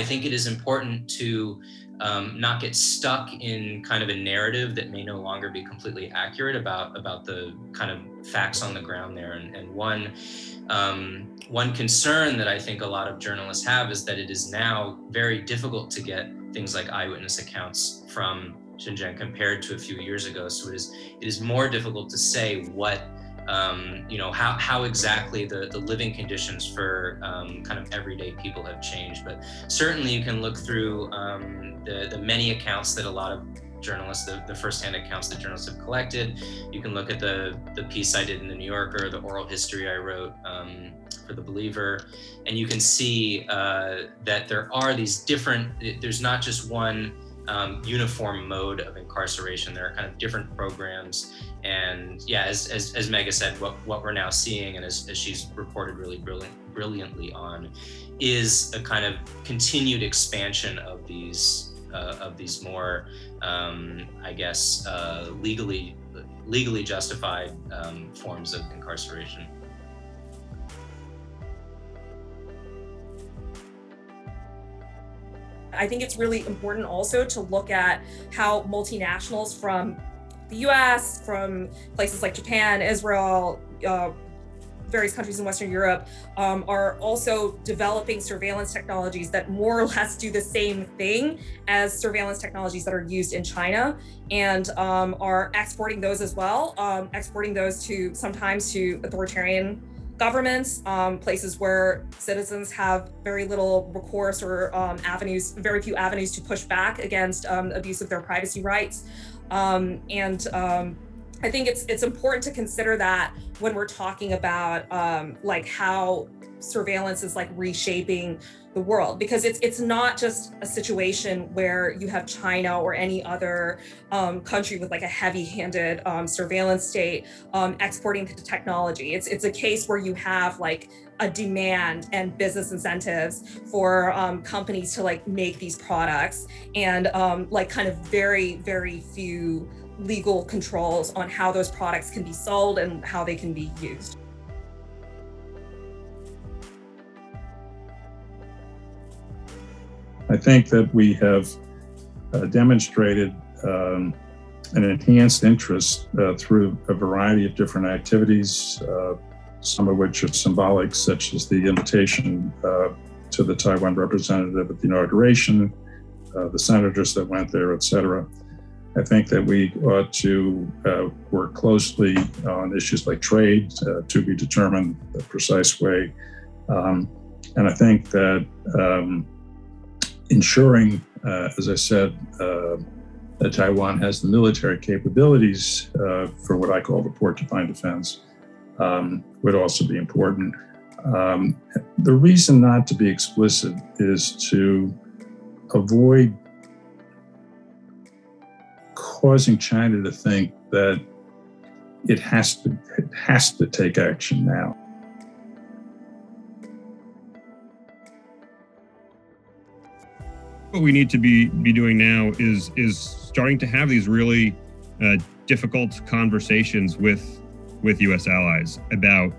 I think it is important to not get stuck in kind of a narrative that may no longer be completely accurate about the kind of facts on the ground there. And one concern that I think a lot of journalists have is that it is now very difficult to get things like eyewitness accounts from Xinjiang compared to a few years ago. So it is more difficult to say what how exactly the living conditions for kind of everyday people have changed. But certainly you can look through the many accounts that a lot of journalists, the firsthand accounts that journalists have collected. You can look at the piece I did in the New Yorker, the oral history I wrote for The Believer, and you can see that there are these different, there's not just one uniform mode of incarceration. There are kind of different programs. And yeah, as Mega said, what we're now seeing, and as she's reported really brilliantly on, is a kind of continued expansion of these more, I guess, legally justified forms of incarceration. I think it's really important also to look at how multinationals from the US, from places like Japan, Israel, various countries in Western Europe, are also developing surveillance technologies that more or less do the same thing as surveillance technologies that are used in China, and are exporting those as well, exporting those sometimes to authoritarian governments, places where citizens have very little recourse or very few avenues to push back against abuse of their privacy rights. I think it's important to consider that when we're talking about like how surveillance is like reshaping the world, because it's not just a situation where you have China or any other country with like a heavy-handed surveillance state exporting the technology. It's a case where you have like a demand and business incentives for companies to like make these products, and like kind of very, very few legal controls on how those products can be sold and how they can be used. I think that we have demonstrated an enhanced interest through a variety of different activities, some of which are symbolic, such as the invitation to the Taiwan representative at the inauguration, the senators that went there, et cetera. I think that we ought to work closely on issues like trade, to be determined the precise way. And I think that ensuring, as I said, that Taiwan has the military capabilities for what I call the port-to-pine defense would also be important. The reason not to be explicit is to avoid causing China to think that it has to take action now. What we need to be doing now is starting to have these really difficult conversations with U.S. allies about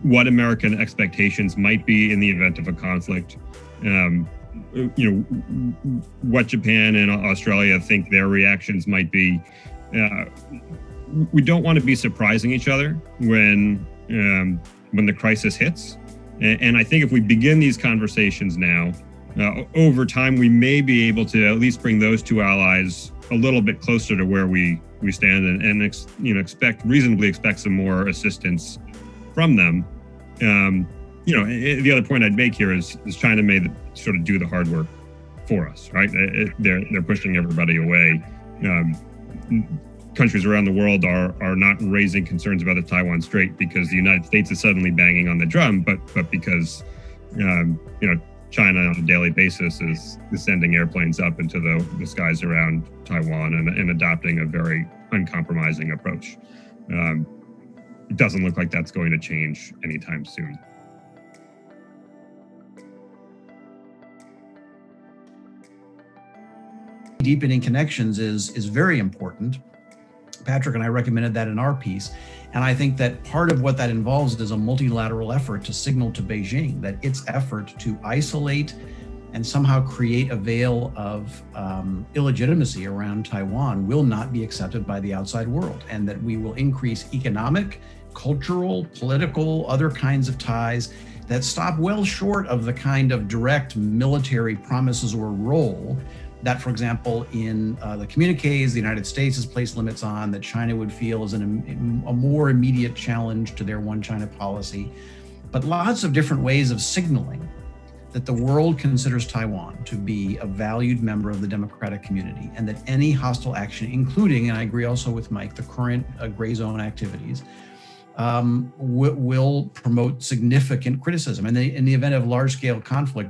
what American expectations might be in the event of a conflict. What Japan and Australia think their reactions might be. We don't want to be surprising each other when the crisis hits. And I think if we begin these conversations now, over time, we may be able to at least bring those two allies a little bit closer to where we stand and reasonably expect some more assistance from them. The other point I'd make here is China may sort of do the hard work for us, right? They're pushing everybody away. Countries around the world are not raising concerns about the Taiwan Strait because the United States is suddenly banging on the drum, but because China on a daily basis is sending airplanes up into the skies around Taiwan and adopting a very uncompromising approach. It doesn't look like that's going to change anytime soon. Deepening connections is very important. Patrick and I recommended that in our piece. And I think that part of what that involves is a multilateral effort to signal to Beijing that its effort to isolate and somehow create a veil of illegitimacy around Taiwan will not be accepted by the outside world, and that we will increase economic, cultural, political, other kinds of ties that stop well short of the kind of direct military promises or role that, for example, in the communiques the United States has placed limits on, that China would feel is a more immediate challenge to their one China policy, but lots of different ways of signaling that the world considers Taiwan to be a valued member of the democratic community, and that any hostile action, including, and I agree also with Mike, the current gray zone activities, will promote significant criticism. And in the event of large-scale conflict,